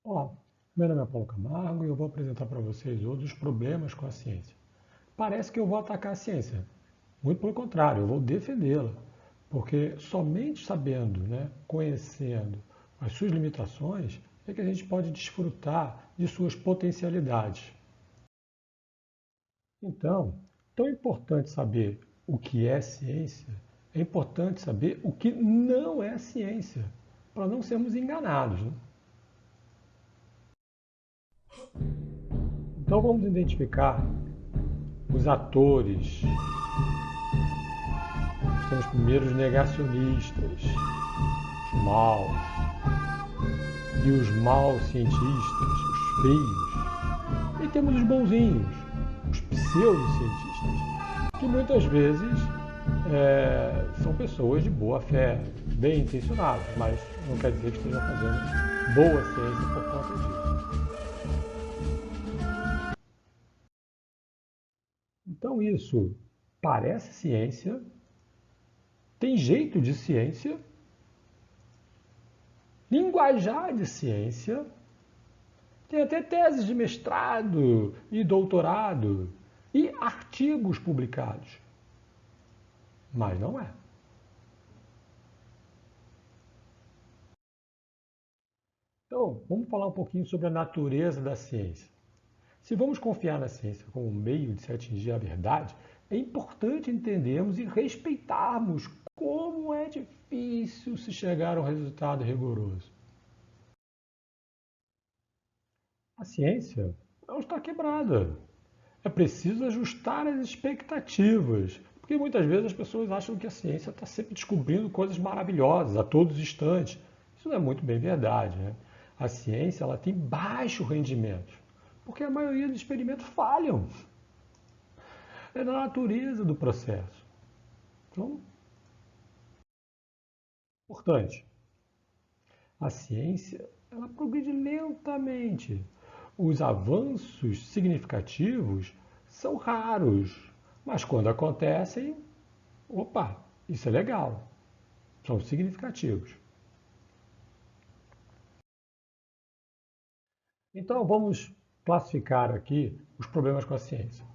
Olá, meu nome é Paulo Camargo e eu vou apresentar para vocês hoje os problemas com a ciência. Parece que eu vou atacar a ciência. Muito pelo contrário, eu vou defendê-la. Porque somente sabendo, conhecendo as suas limitações, é que a gente pode desfrutar de suas potencialidades. Então, tão importante saber o que é ciência, é importante saber o que não é ciência, para não sermos enganados, né? Então vamos identificar os atores. Nós temos primeiro os negacionistas, os maus, e os maus cientistas, os feios. E temos os bonzinhos, os pseudocientistas, que muitas vezes são pessoas de boa fé, bem intencionadas, mas não quer dizer que estejam fazendo boa ciência por conta disso. Então isso parece ciência, tem jeito de ciência, linguajar de ciência, tem até teses de mestrado e doutorado e artigos publicados. Mas não é. Então, vamos falar um pouquinho sobre a natureza da ciência. Se vamos confiar na ciência como um meio de se atingir a verdade, é importante entendermos e respeitarmos como é difícil se chegar a um resultado rigoroso. A ciência não está quebrada. É preciso ajustar as expectativas, porque muitas vezes as pessoas acham que a ciência está sempre descobrindo coisas maravilhosas a todos os instantes. Isso não é muito bem verdade, né? A ciência ela tem baixo rendimento, porque a maioria dos experimentos falham. É da natureza do processo. Então, importante, a ciência ela progride lentamente. Os avanços significativos são raros, mas quando acontecem, opa, isso é legal, são significativos. Então vamos classificar aqui os problemas com a ciência.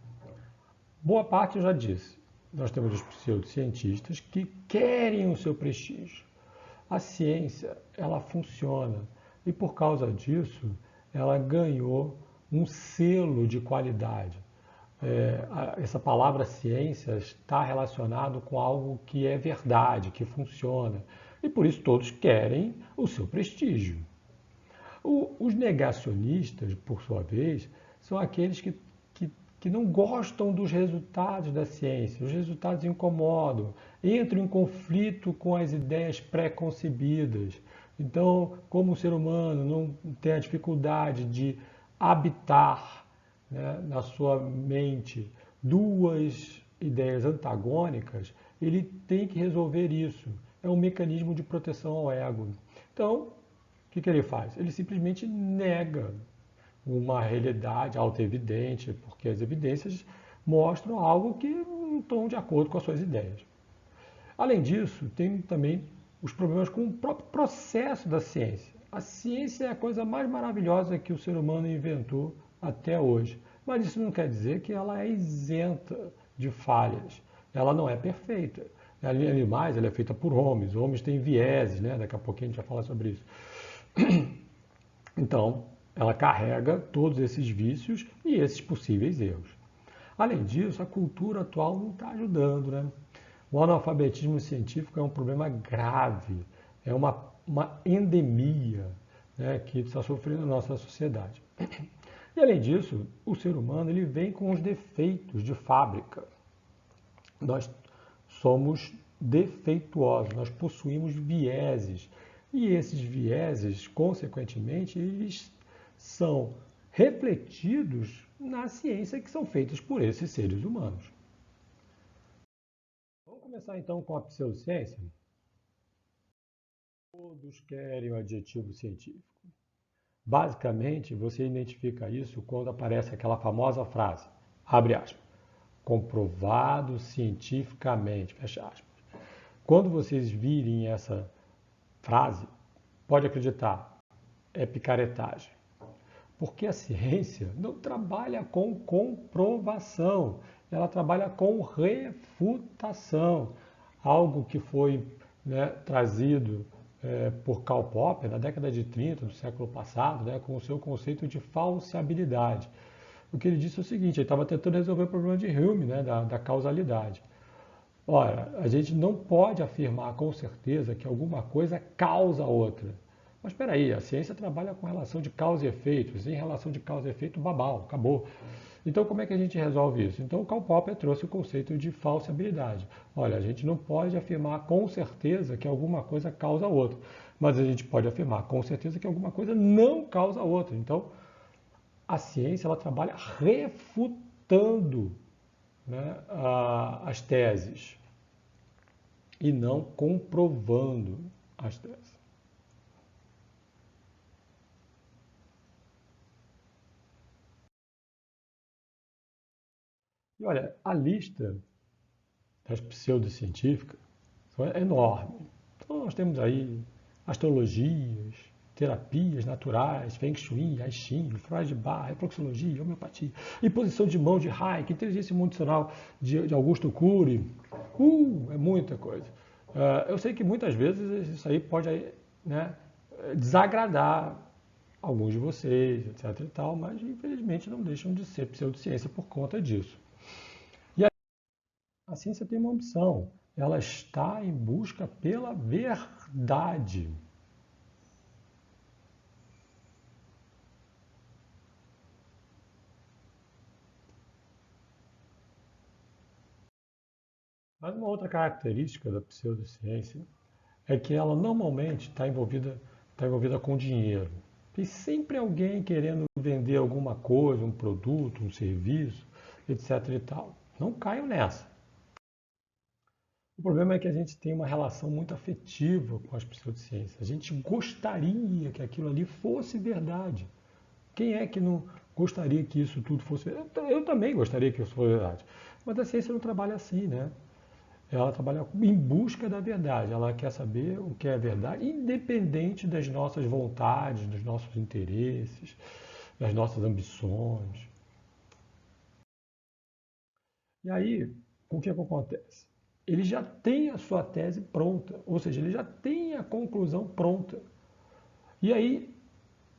Boa parte eu já disse. Nós temos os pseudocientistas que querem o seu prestígio. A ciência, ela funciona e por causa disso, ela ganhou um selo de qualidade. Essa palavra ciência está relacionado com algo que é verdade, que funciona. E por isso todos querem o seu prestígio. Os negacionistas, por sua vez, são aqueles que não gostam dos resultados da ciência. Os resultados incomodam, entram em conflito com as ideias pré-concebidas. Então, como o ser humano não tem a dificuldade de habitar, né, na sua mente duas ideias antagônicas, ele tem que resolver isso. É um mecanismo de proteção ao ego. Então, que ele faz? Ele simplesmente nega uma realidade auto-evidente, porque as evidências mostram algo que não estão de acordo com as suas ideias. Além disso, tem também os problemas com o próprio processo da ciência. A ciência é a coisa mais maravilhosa que o ser humano inventou até hoje. Mas isso não quer dizer que ela é isenta de falhas. Ela não é perfeita. Além do mais, ela é feita por homens. Homens têm vieses, né? Daqui a pouquinho a gente vai falar sobre isso. Então, ela carrega todos esses vícios e esses possíveis erros. Além disso, a cultura atual não está ajudando, né? O analfabetismo científico é um problema grave, é uma endemia, né, que está sofrendo a nossa sociedade. E além disso, o ser humano ele vem com os defeitos de fábrica. Nós somos defeituosos, nós possuímos vieses. E esses vieses, consequentemente, eles são refletidos na ciência que são feitas por esses seres humanos. Vamos começar então com a pseudociência? Todos querem o adjetivo científico. Basicamente, você identifica isso quando aparece aquela famosa frase, abre aspas, comprovado cientificamente, fecha aspas. Quando vocês virem essa frase, pode acreditar, é picaretagem. Porque a ciência não trabalha com comprovação, ela trabalha com refutação. Algo que foi, né, trazido por Karl Popper na década de 30 do século passado, né, com o seu conceito de falseabilidade. O que ele disse é o seguinte, ele estava tentando resolver o problema de Hume, né, da causalidade. Ora, a gente não pode afirmar com certeza que alguma coisa causa outra. Mas espera aí, a ciência trabalha com relação de causa e efeito. Sem relação de causa e efeito, babau, acabou. Então, como é que a gente resolve isso? Então, o Karl Popper trouxe o conceito de falseabilidade. Olha, a gente não pode afirmar com certeza que alguma coisa causa outra, mas a gente pode afirmar com certeza que alguma coisa não causa outra. Então, a ciência ela trabalha refutando, né, as teses e não comprovando as teses. E olha, a lista das pseudocientíficas é enorme. Então nós temos aí astrologias, terapias naturais, Feng Shui, I Ching, Freud Bar, reflexologia, homeopatia, imposição de mão de Hayek, inteligência emocional de Augusto Cury. É muita coisa. Eu sei que muitas vezes isso aí pode, né, desagradar alguns de vocês, etc e tal, mas infelizmente não deixam de ser pseudociência por conta disso. E a ciência tem uma opção, ela está em busca pela verdade. Mas uma outra característica da pseudociência é que ela normalmente está envolvida com dinheiro. Tem sempre alguém querendo vender alguma coisa, um produto, um serviço, etc e tal. Não caiam nessa. O problema é que a gente tem uma relação muito afetiva com as pseudociências. A gente gostaria que aquilo ali fosse verdade. Quem é que não gostaria que isso tudo fosse verdade? Eu também gostaria que isso fosse verdade. Mas a ciência não trabalha assim, né? Ela trabalha em busca da verdade. Ela quer saber o que é verdade, independente das nossas vontades, dos nossos interesses, das nossas ambições. E aí, o que acontece? Ele já tem a sua tese pronta, ou seja, ele já tem a conclusão pronta. E aí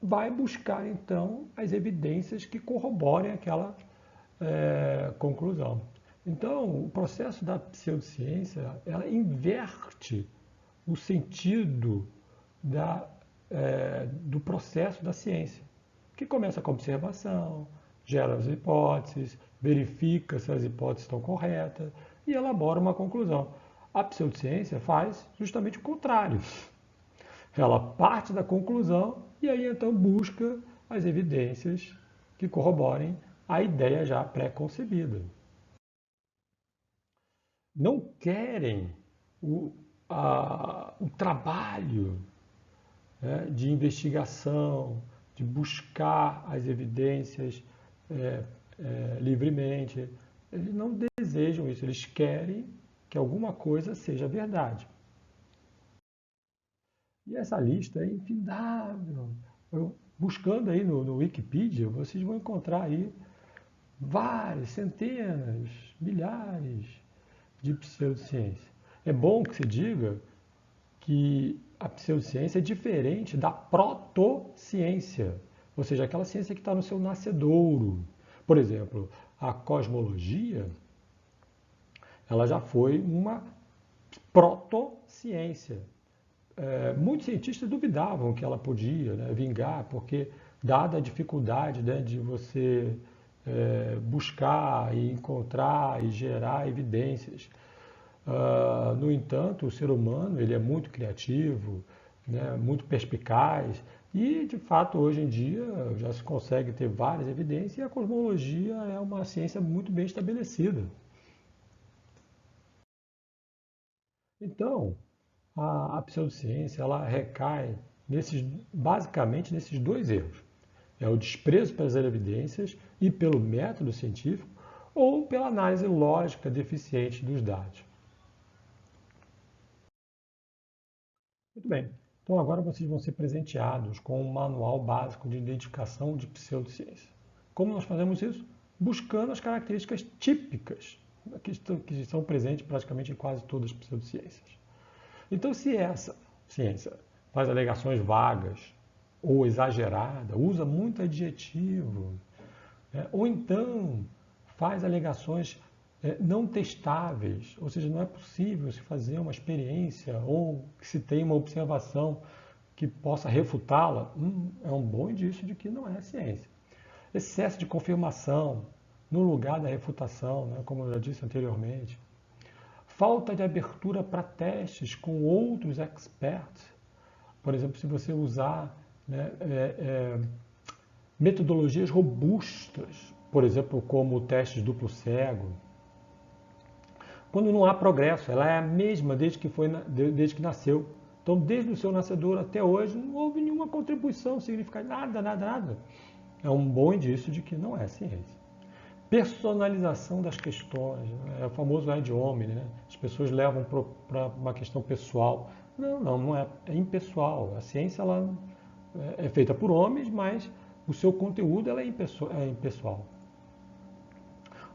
vai buscar então as evidências que corroborem aquela conclusão. Então, o processo da pseudociência, ela inverte o sentido do processo da ciência, que começa com a observação, gera as hipóteses, verifica se as hipóteses estão corretas e elabora uma conclusão. A pseudociência faz justamente o contrário. Ela parte da conclusão e aí então busca as evidências que corroborem a ideia já pré-concebida. Não querem o trabalho, né, de investigação, de buscar as evidências livremente. Eles não desejam isso, eles querem que alguma coisa seja verdade. E essa lista é infindável. Buscando aí no Wikipedia, vocês vão encontrar aí várias, centenas, milhares de pseudociência. É bom que se diga que a pseudociência é diferente da protociência, ou seja, aquela ciência que está no seu nascedouro. Por exemplo, a cosmologia, ela já foi uma protociência. Muitos cientistas duvidavam que ela podia, né, vingar, porque dada a dificuldade, né, de você buscar e encontrar e gerar evidências. No entanto, o ser humano ele é muito criativo, né, muito perspicaz e, de fato, hoje em dia já se consegue ter várias evidências e a cosmologia é uma ciência muito bem estabelecida. Então, a pseudociência ela recai basicamente nesses dois erros. É o desprezo pelas evidências e pelo método científico ou pela análise lógica deficiente dos dados. Muito bem. Então agora vocês vão ser presenteados com um manual básico de identificação de pseudociência. Como nós fazemos isso? Buscando as características típicas que são presentes praticamente em quase todas as pseudociências. Então, se essa ciência faz alegações vagas ou exagerada, usa muito adjetivo, ou então faz alegações não testáveis, ou seja, não é possível se fazer uma experiência ou que se tenha uma observação que possa refutá-la, é um bom indício de que não é ciência. Excesso de confirmação no lugar da refutação, né, como eu já disse anteriormente. Falta de abertura para testes com outros experts. Por exemplo, se você usar, né, metodologias robustas, por exemplo, como testes duplo cego, quando não há progresso, ela é a mesma desde que nasceu. Então, desde o seu nascedor até hoje, não houve nenhuma contribuição significativa, nada. É um bom indício de que não é ciência. Personalização das questões, né? É o famoso ad hominem, né? As pessoas levam para uma questão pessoal. Não é, é impessoal. A ciência ela é feita por homens, mas o seu conteúdo ela é impessoal.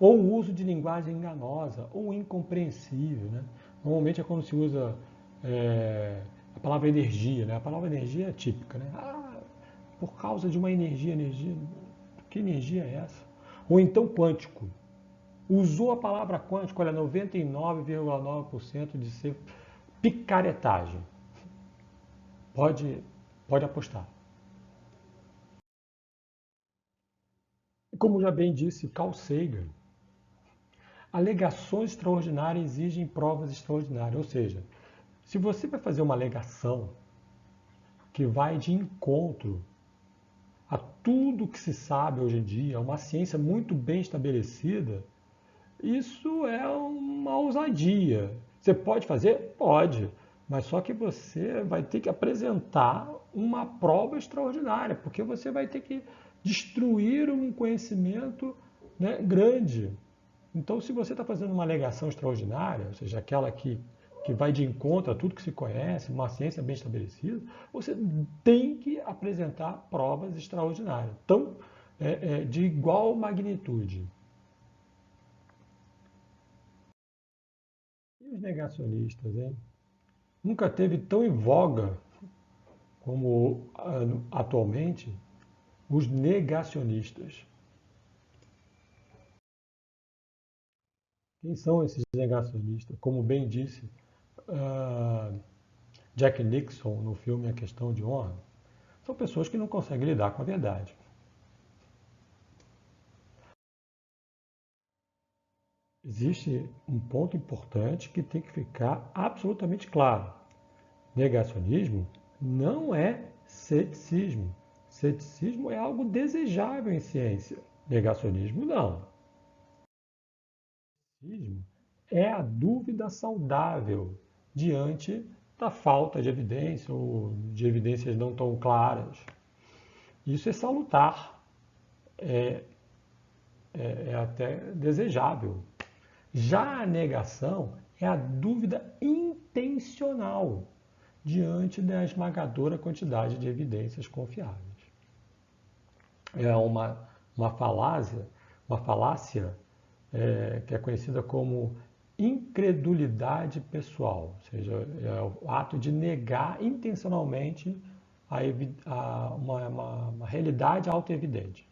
Ou o uso de linguagem enganosa ou incompreensível. Né? Normalmente é quando se usa a palavra energia. Né? A palavra energia é típica. Né? Por causa de uma energia. Que energia é essa? Ou então quântico. Usou a palavra quântico, olha, 99,9% de ser picaretagem. Pode apostar. Como já bem disse Carl Sagan, alegações extraordinárias exigem provas extraordinárias. Ou seja, se você vai fazer uma alegação que vai de encontro a tudo que se sabe hoje em dia, uma ciência muito bem estabelecida, isso é uma ousadia. Você pode fazer? Pode. Mas só que você vai ter que apresentar uma prova extraordinária, porque você vai ter que destruir um conhecimento, né, grande. Então, se você está fazendo uma alegação extraordinária, ou seja, aquela que vai de encontro a tudo que se conhece, uma ciência bem estabelecida, você tem que apresentar provas extraordinárias. Então, de igual magnitude. E os negacionistas, hein? Nunca teve tão em voga como atualmente os negacionistas. Quem são esses negacionistas? Como bem disse Jack Nixon no filme A Questão de Honra, são pessoas que não conseguem lidar com a verdade. Existe um ponto importante que tem que ficar absolutamente claro. Negacionismo não é ceticismo. Ceticismo é algo desejável em ciência. Negacionismo não. Ceticismo é a dúvida saudável diante da falta de evidência ou de evidências não tão claras. Isso é salutar, é até desejável. Já a negação é a dúvida intencional diante da esmagadora quantidade de evidências confiáveis. É uma falácia que é conhecida como incredulidade pessoal, ou seja, é o ato de negar intencionalmente uma realidade autoevidente.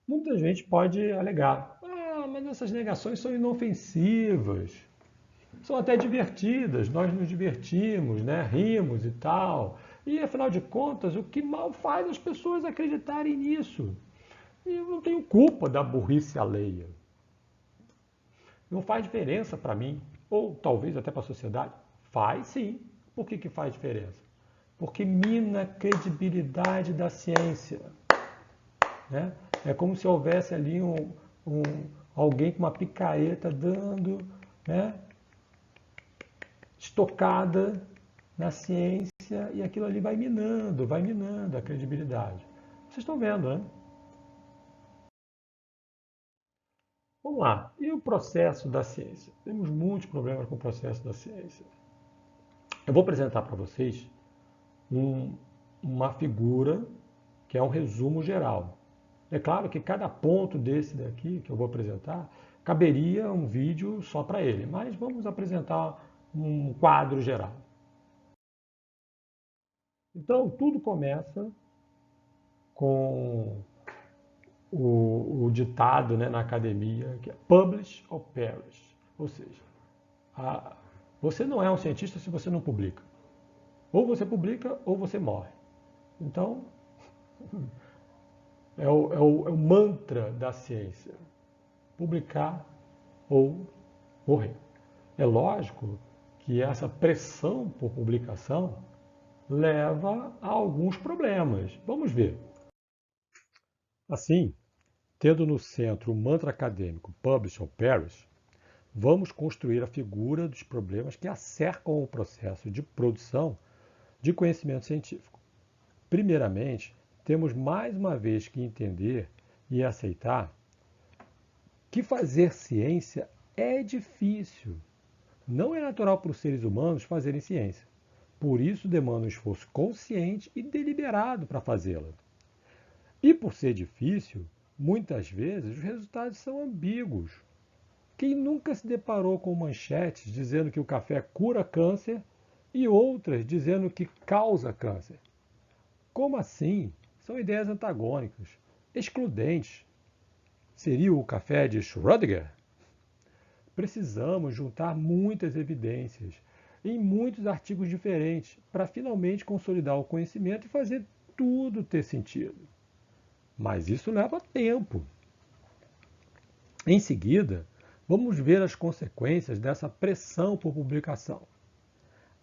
Muita gente pode alegar, mas essas negações são inofensivas, são até divertidas, nós nos divertimos, né? Rimos e tal. E afinal de contas, o que mal faz as pessoas acreditarem nisso? E eu não tenho culpa da burrice alheia. Não faz diferença para mim, ou talvez até para a sociedade. Faz sim. Por que faz diferença? Porque mina a credibilidade da ciência. Né? É como se houvesse ali alguém com uma picareta dando, né, estocada na ciência e aquilo ali vai minando a credibilidade. Vocês estão vendo, né? Vamos lá. E o processo da ciência? Temos muitos problemas com o processo da ciência. Eu vou apresentar para vocês uma figura que é um resumo geral. É claro que cada ponto desse daqui que eu vou apresentar caberia um vídeo só para ele, mas vamos apresentar um quadro geral. Então, tudo começa com o ditado, né, na academia, que é publish or perish. Ou seja, você não é um cientista se você não publica. Ou você publica ou você morre. Então, é o mantra da ciência. Publicar ou morrer. É lógico que essa pressão por publicação leva a alguns problemas. Vamos ver. Assim, tendo no centro o mantra acadêmico Publish or Perish, vamos construir a figura dos problemas que acercam o processo de produção de conhecimento científico. Primeiramente, temos mais uma vez que entender e aceitar que fazer ciência é difícil. Não é natural para os seres humanos fazerem ciência. Por isso demanda um esforço consciente e deliberado para fazê-la. E por ser difícil, muitas vezes os resultados são ambíguos. Quem nunca se deparou com manchetes dizendo que o café cura câncer e outras dizendo que causa câncer? Como assim? São ideias antagônicas, excludentes. Seria o café de Schrödinger? Precisamos juntar muitas evidências em muitos artigos diferentes para finalmente consolidar o conhecimento e fazer tudo ter sentido. Mas isso leva tempo. Em seguida, vamos ver as consequências dessa pressão por publicação.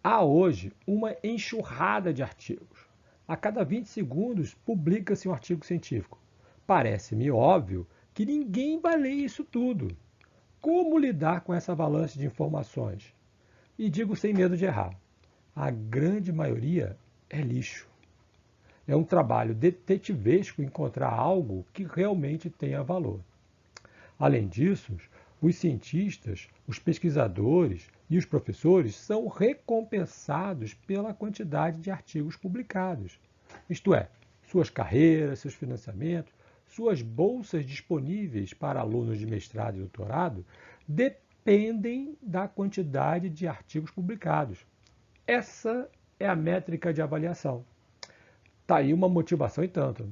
Há hoje uma enxurrada de artigos. A cada 20 segundos publica-se um artigo científico. Parece-me óbvio que ninguém vai ler isso tudo. Como lidar com essa avalanche de informações? E digo sem medo de errar, a grande maioria é lixo. É um trabalho detetivesco encontrar algo que realmente tenha valor. Além disso, os cientistas, os pesquisadores e os professores são recompensados pela quantidade de artigos publicados. Isto é, suas carreiras, seus financiamentos, suas bolsas disponíveis para alunos de mestrado e doutorado dependem da quantidade de artigos publicados. Essa é a métrica de avaliação. Está aí uma motivação e tanto.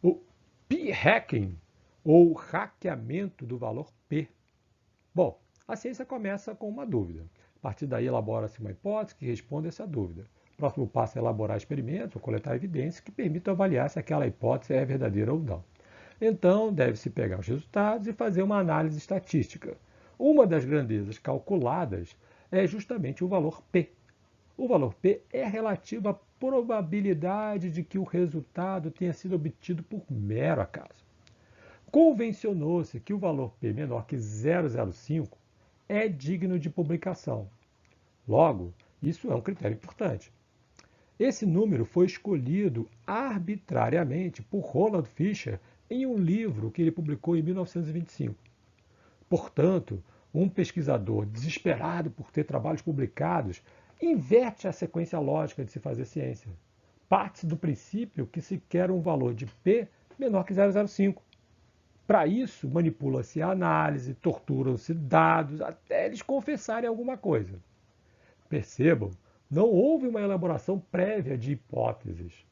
O p-hacking, ou hackeamento do valor P. Bom, a ciência começa com uma dúvida. A partir daí elabora-se uma hipótese que responde a essa dúvida. O próximo passo é elaborar experimentos ou coletar evidências que permitam avaliar se aquela hipótese é verdadeira ou não. Então, deve-se pegar os resultados e fazer uma análise estatística. Uma das grandezas calculadas é justamente o valor P. O valor P é relativo à probabilidade de que o resultado tenha sido obtido por mero acaso. Convencionou-se que o valor P menor que 0,05 é digno de publicação. Logo, isso é um critério importante. Esse número foi escolhido arbitrariamente por Roland Fisher em um livro que ele publicou em 1925. Portanto, um pesquisador desesperado por ter trabalhos publicados inverte a sequência lógica de se fazer ciência. Parte-se do princípio que se quer um valor de P menor que 0,05. Para isso, manipula-se a análise, torturam-se dados até eles confessarem alguma coisa. Percebam, não houve uma elaboração prévia de hipóteses.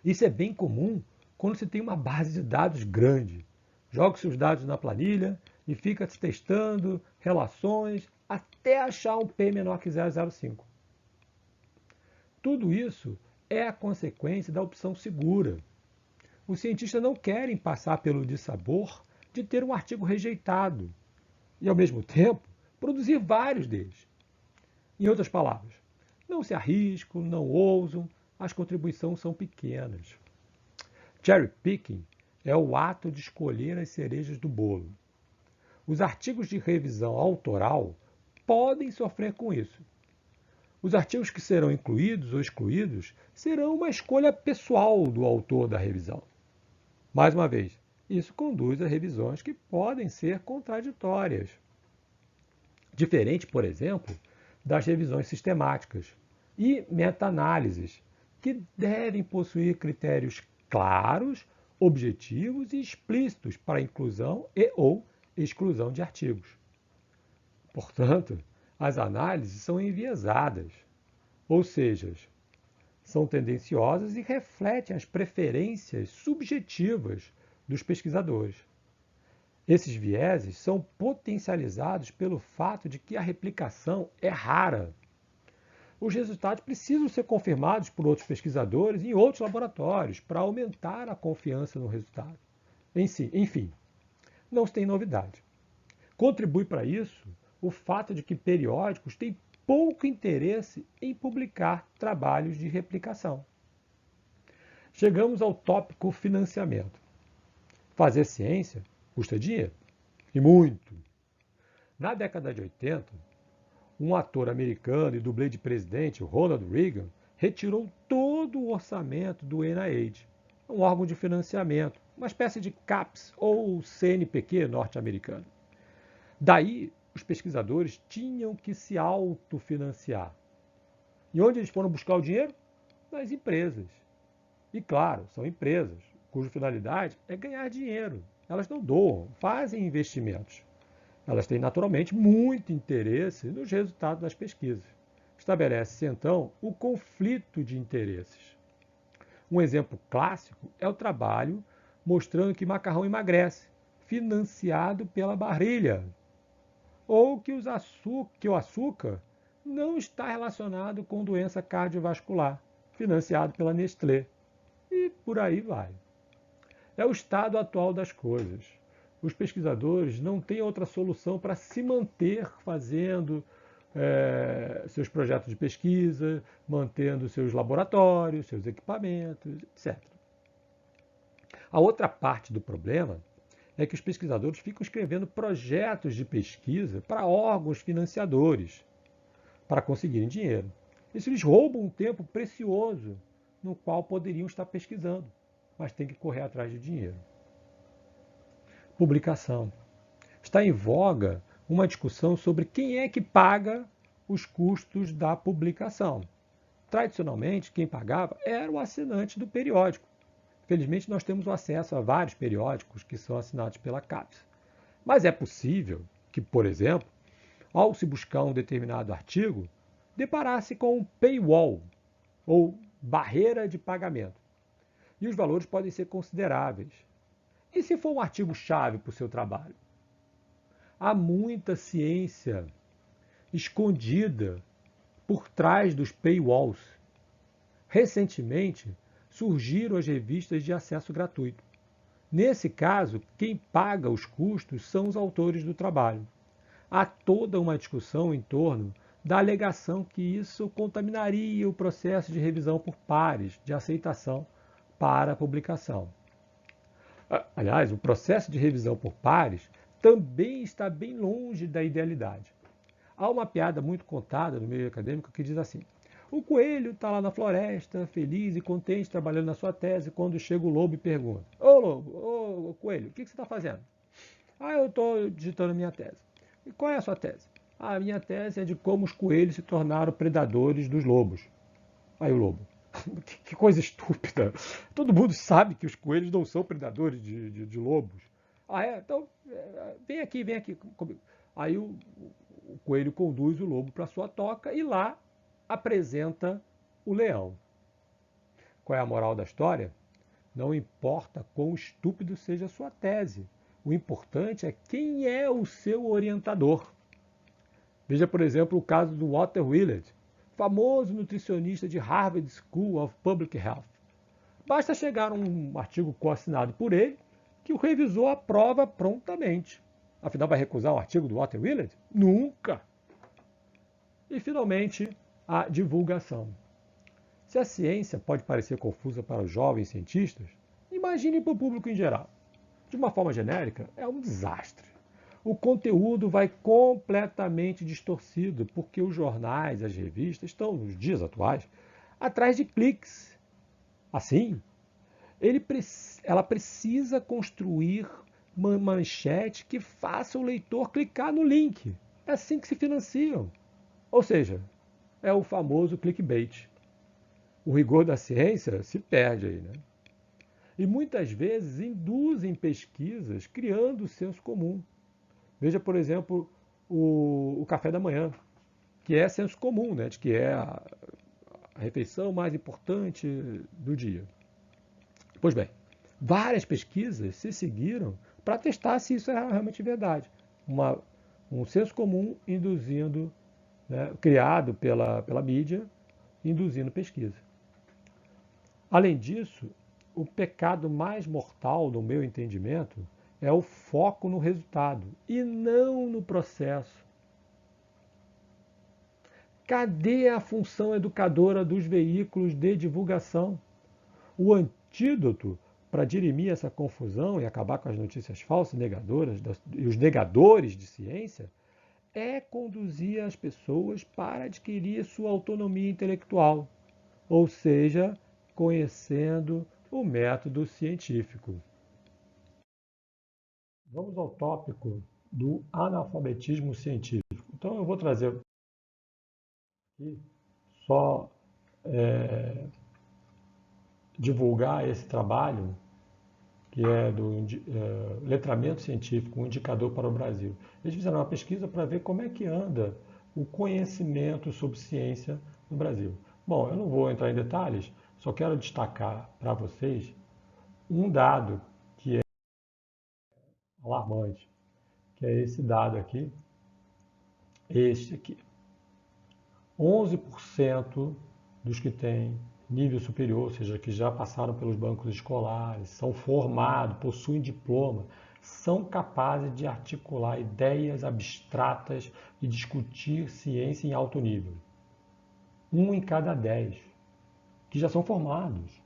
Isso é bem comum quando se tem uma base de dados grande. Joga-se os dados na planilha e fica-se testando relações até achar um P menor que 0,05. Tudo isso é a consequência da opção segura. Os cientistas não querem passar pelo dissabor de ter um artigo rejeitado e, ao mesmo tempo, produzir vários deles. Em outras palavras, não se arriscam, não ousam, as contribuições são pequenas. Cherry picking é o ato de escolher as cerejas do bolo. Os artigos de revisão autoral podem sofrer com isso. Os artigos que serão incluídos ou excluídos serão uma escolha pessoal do autor da revisão. Mais uma vez, isso conduz a revisões que podem ser contraditórias. Diferente, por exemplo, das revisões sistemáticas e meta-análises, que devem possuir critérios claros, objetivos e explícitos para inclusão e ou exclusão de artigos. Portanto, as análises são enviesadas, ou seja, são tendenciosas e refletem as preferências subjetivas dos pesquisadores. Esses vieses são potencializados pelo fato de que a replicação é rara. Os resultados precisam ser confirmados por outros pesquisadores em outros laboratórios para aumentar a confiança no resultado. Enfim, não se tem novidade. Contribui para isso o fato de que periódicos têm pouco interesse em publicar trabalhos de replicação. Chegamos ao tópico financiamento. Fazer ciência custa dinheiro, e muito. Na década de 80, um ator americano e dublê de presidente, Ronald Reagan, retirou todo o orçamento do NIH, um órgão de financiamento, uma espécie de CAPES ou CNPq norte-americano. Daí, os pesquisadores tinham que se autofinanciar. E onde eles foram buscar o dinheiro? Nas empresas. E claro, são empresas cuja finalidade é ganhar dinheiro. Elas não doam, fazem investimentos. Elas têm naturalmente muito interesse nos resultados das pesquisas. Estabelece-se então o conflito de interesses. Um exemplo clássico é o trabalho mostrando que macarrão emagrece, financiado pela Barilla, ou que o açúcar não está relacionado com doença cardiovascular, financiado pela Nestlé. E por aí vai. É o estado atual das coisas. Os pesquisadores não têm outra solução para se manter fazendo seus projetos de pesquisa, mantendo seus laboratórios, seus equipamentos, etc. A outra parte do problema é que os pesquisadores ficam escrevendo projetos de pesquisa para órgãos financiadores, para conseguirem dinheiro. Isso lhes rouba um tempo precioso no qual poderiam estar pesquisando, mas tem que correr atrás de dinheiro. Publicação. Está em voga uma discussão sobre quem é que paga os custos da publicação. Tradicionalmente, quem pagava era o assinante do periódico. Felizmente, nós temos acesso a vários periódicos que são assinados pela CAPES. Mas é possível que, por exemplo, ao se buscar um determinado artigo, deparar-se com um paywall, ou barreira de pagamento. E os valores podem ser consideráveis. E se for um artigo-chave para o seu trabalho? Há muita ciência escondida por trás dos paywalls. Recentemente, surgiram as revistas de acesso gratuito. Nesse caso, quem paga os custos são os autores do trabalho. Há toda uma discussão em torno da alegação que isso contaminaria o processo de revisão por pares, de aceitação para a publicação. Aliás, o processo de revisão por pares também está bem longe da idealidade. Há uma piada muito contada no meio acadêmico que diz assim: o coelho está lá na floresta, feliz e contente, trabalhando na sua tese, quando chega o lobo e pergunta: ô lobo, ô coelho, o que você está fazendo? Eu estou digitando minha tese. E qual é a sua tese? A minha tese é de como os coelhos se tornaram predadores dos lobos. Aí o lobo: que coisa estúpida. Todo mundo sabe que os coelhos não são predadores de lobos. Então vem aqui comigo. Aí o coelho conduz o lobo para sua toca e lá apresenta o leão. Qual é a moral da história? Não importa quão estúpido seja a sua tese. O importante é quem é o seu orientador. Veja, por exemplo, o caso do Walter Willett, famoso nutricionista de Harvard School of Public Health. Basta chegar um artigo coassinado por ele, que o revisor aprova prontamente. Afinal, vai recusar um artigo do Walter Willett? Nunca! E, finalmente, a divulgação. Se a ciência pode parecer confusa para os jovens cientistas, imagine para o público em geral. De uma forma genérica, é um desastre. O conteúdo vai completamente distorcido, porque os jornais, as revistas estão, nos dias atuais, atrás de cliques. Assim, ela precisa construir uma manchete que faça o leitor clicar no link. É assim que se financiam. Ou seja, é o famoso clickbait. O rigor da ciência se perde aí, né? E muitas vezes induzem pesquisas criando o senso comum. Veja, por exemplo, o café da manhã, que é senso comum, né? De que é a refeição mais importante do dia. Pois bem, várias pesquisas se seguiram para testar se isso era realmente verdade. Um senso comum induzindo, né, criado pela mídia, induzindo pesquisa. Além disso, o pecado mais mortal, no meu entendimento, é o foco no resultado e não no processo. Cadê a função educadora dos veículos de divulgação? O antídoto para dirimir essa confusão e acabar com as notícias falsas, negadoras e os negadores de ciência é conduzir as pessoas para adquirir sua autonomia intelectual, ou seja, conhecendo o método científico. Vamos ao tópico do analfabetismo científico. Então eu vou trazer aqui só divulgar esse trabalho que é do letramento científico, um indicador para o Brasil. Eles fizeram uma pesquisa para ver como é que anda o conhecimento sobre ciência no Brasil. Bom, eu não vou entrar em detalhes, só quero destacar para vocês um dado que é alarmante, que é esse dado aqui, este aqui. 11% dos que têm nível superior, ou seja, que já passaram pelos bancos escolares, são formados, possuem diploma, são capazes de articular ideias abstratas e discutir ciência em alto nível. 1 em cada 10, que já são formados.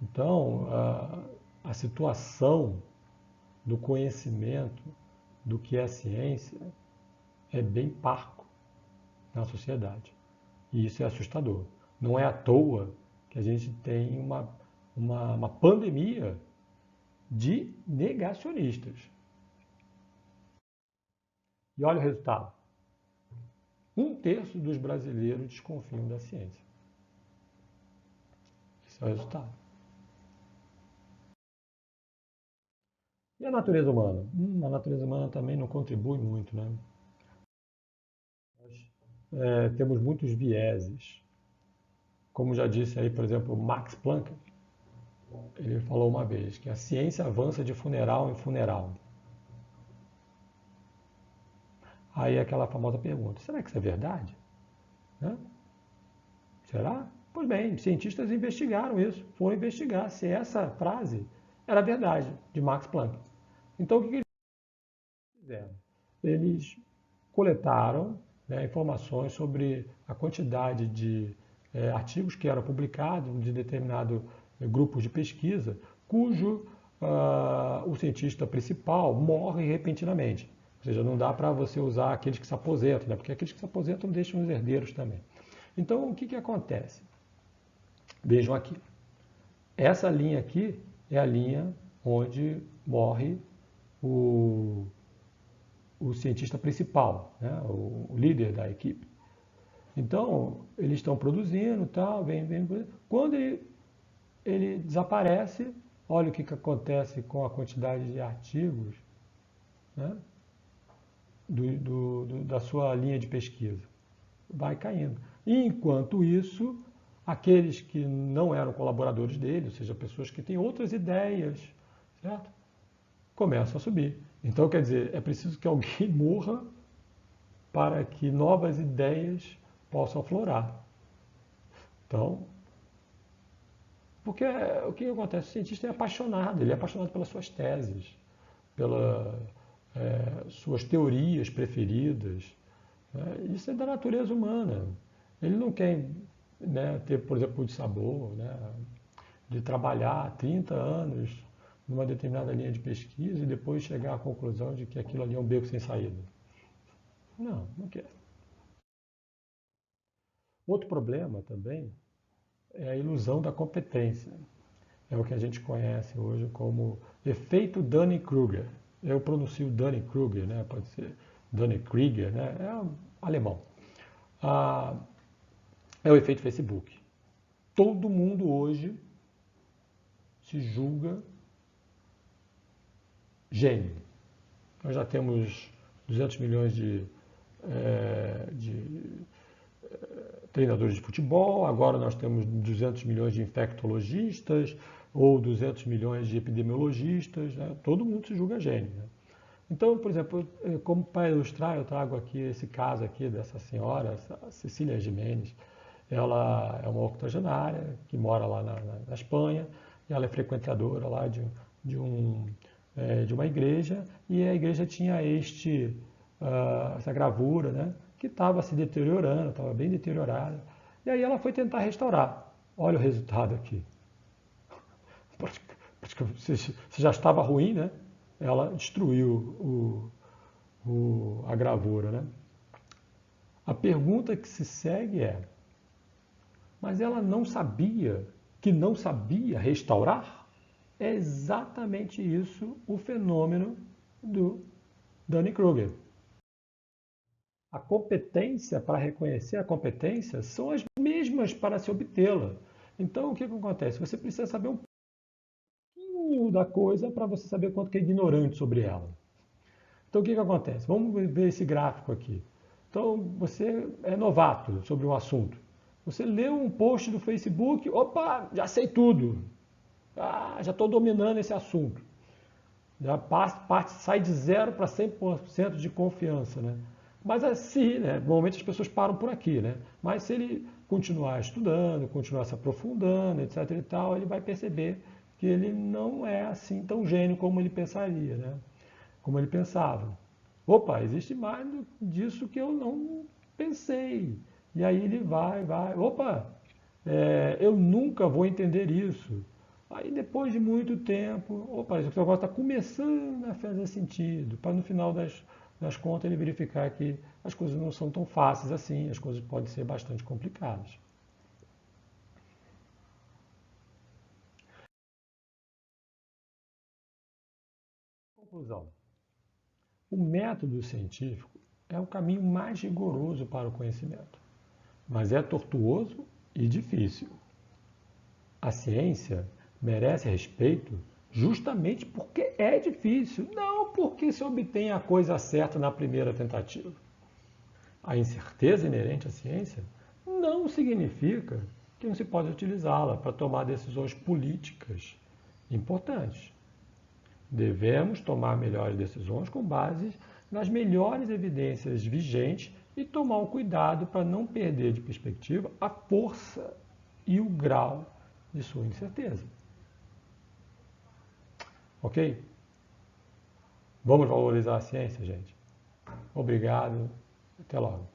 Então, a situação do conhecimento do que é ciência é bem parco na sociedade. E isso é assustador. Não é à toa que a gente tem uma pandemia de negacionistas. E olha o resultado. 1/3 dos brasileiros desconfiam da ciência. Esse é o resultado. E a natureza humana? A natureza humana também não contribui muito, né? Nós temos muitos vieses. Como já disse aí, por exemplo, Max Planck, ele falou uma vez que a ciência avança de funeral em funeral. Aí aquela famosa pergunta, será que isso é verdade? Né? Será? Pois bem, cientistas investigaram isso, foram investigar se essa frase era verdade, de Max Planck. Então o que eles fizeram? Eles coletaram, né, informações sobre a quantidade de artigos que eram publicados de determinado grupo de pesquisa, cujo o cientista principal morre repentinamente. Ou seja, não dá para você usar aqueles que se aposentam, né? Porque aqueles que se aposentam deixam os herdeiros também. Então, o que acontece? Vejam aqui. Essa linha aqui é a linha onde morre o cientista principal, né? o líder da equipe. Então, eles estão produzindo, tal, vem. Quando ele desaparece, olha o que acontece com a quantidade de artigos, né? Da sua linha de pesquisa. Vai caindo. E, enquanto isso, aqueles que não eram colaboradores dele, ou seja, pessoas que têm outras ideias, certo? Começam a subir. Então, quer dizer, é preciso que alguém morra para que novas ideias possam aflorar. Então, porque o que acontece? O cientista é apaixonado, ele é apaixonado pelas suas teses, pelas suas teorias preferidas. Isso é da natureza humana. Ele não quer, né, ter, por exemplo, de sabor, né, de trabalhar 30 anos numa determinada linha de pesquisa e depois chegar à conclusão de que aquilo ali é um beco sem saída. Não, não quer. Outro problema também é a ilusão da competência. É o que a gente conhece hoje como efeito Dunning-Kruger. Eu pronuncio Dunning-Kruger, né? Pode ser Dunning-Krieger, né? É alemão. É o efeito Facebook. Todo mundo hoje se julga gênio. Nós já temos 200 milhões de treinadores de futebol, agora nós temos 200 milhões de infectologistas ou 200 milhões de epidemiologistas, né? Todo mundo se julga gênio, né? Então, por exemplo, como para ilustrar, eu trago aqui esse caso aqui dessa senhora, a Cecília Gimenez. Ela é uma octogenária que mora lá na Espanha, e ela é frequentadora lá de uma igreja, e a igreja tinha essa gravura, né, que estava se deteriorando, estava bem deteriorada. E aí ela foi tentar restaurar. Olha o resultado aqui. Se já estava ruim, né? Ela destruiu a gravura, né? A pergunta que se segue é: mas ela não sabia que não sabia restaurar? É exatamente isso o fenômeno do Dunning-Kruger. A competência para reconhecer a competência são as mesmas para se obtê-la. Então, o que acontece? Você precisa saber um pouquinho da coisa para você saber quanto que é ignorante sobre ela. Então, o que acontece? Vamos ver esse gráfico aqui. Então, você é novato sobre um assunto. Você leu um post do Facebook, opa, já sei tudo. Já estou dominando esse assunto. Já sai de 0 para 100% de confiança, né? Mas assim, né? Normalmente as pessoas param por aqui, né? Mas se ele continuar estudando, continuar se aprofundando, etc e tal, ele vai perceber que ele não é assim tão gênio como ele pensaria, né? Como ele pensava. Opa, existe mais disso que eu não pensei. E aí ele vai. Opa, eu nunca vou entender isso. Aí depois de muito tempo, opa, esse negócio está começando a fazer sentido, para no final das contas ele verificar que as coisas não são tão fáceis assim, as coisas podem ser bastante complicadas. Conclusão. O método científico é o caminho mais rigoroso para o conhecimento, mas é tortuoso e difícil. A ciência merece respeito justamente porque é difícil, não porque se obtém a coisa certa na primeira tentativa. A incerteza inerente à ciência não significa que não se pode utilizá-la para tomar decisões políticas importantes. Devemos tomar melhores decisões com base nas melhores evidências vigentes e tomar o cuidado para não perder de perspectiva a força e o grau de sua incerteza. Ok? Vamos valorizar a ciência, gente. Obrigado. Até logo.